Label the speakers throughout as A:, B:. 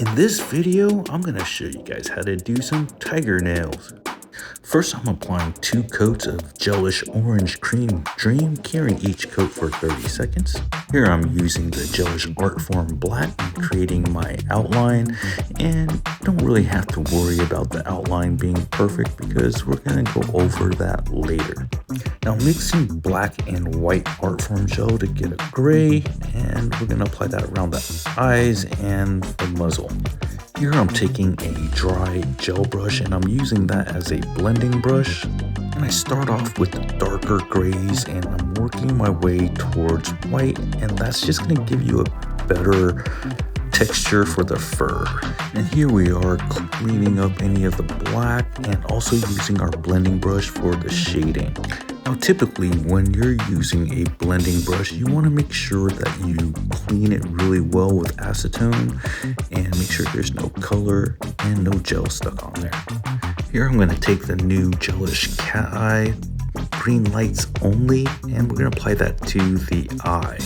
A: In this video, I'm going to show you guys how to do some tiger nails. First, I'm applying 2 coats of gelish orange cream dream, curing each coat for 30 seconds. Here I'm using the gelish art form black and creating my outline, and don't really have to worry about the outline being perfect because we're going to go over that later. Now mixing black and white art form gel to get a gray, and we're going to apply that around the eyes and the muzzle. Here I'm taking a dry gel brush and I'm using that as a blending brush. And I start off with the darker grays and I'm working my way towards white, and that's just going to give you a better texture for the fur. And here we are cleaning up any of the black and also using our blending brush for the shading. Now typically when you're using a blending brush, you want to make sure that you clean it really well with acetone and make sure there's no color and no gel stuck on there. Here I'm going to take the new gelish cat eye, green lights only, and we're going to apply that to the eye.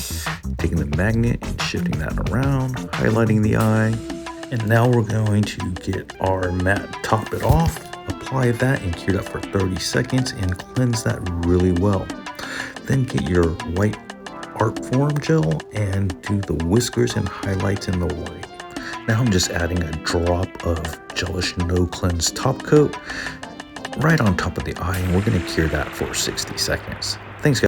A: Taking the magnet and shifting that around, highlighting the eye. And now we're going to get our matte top it off, apply that and cure that for 30 seconds and cleanse that really well. Then get your white art form gel and do the whiskers and highlights in the white. Now I'm just adding a drop of gelish no cleanse top coat right on top of the eye, and we're going to cure that for 60 seconds. Thanks guys.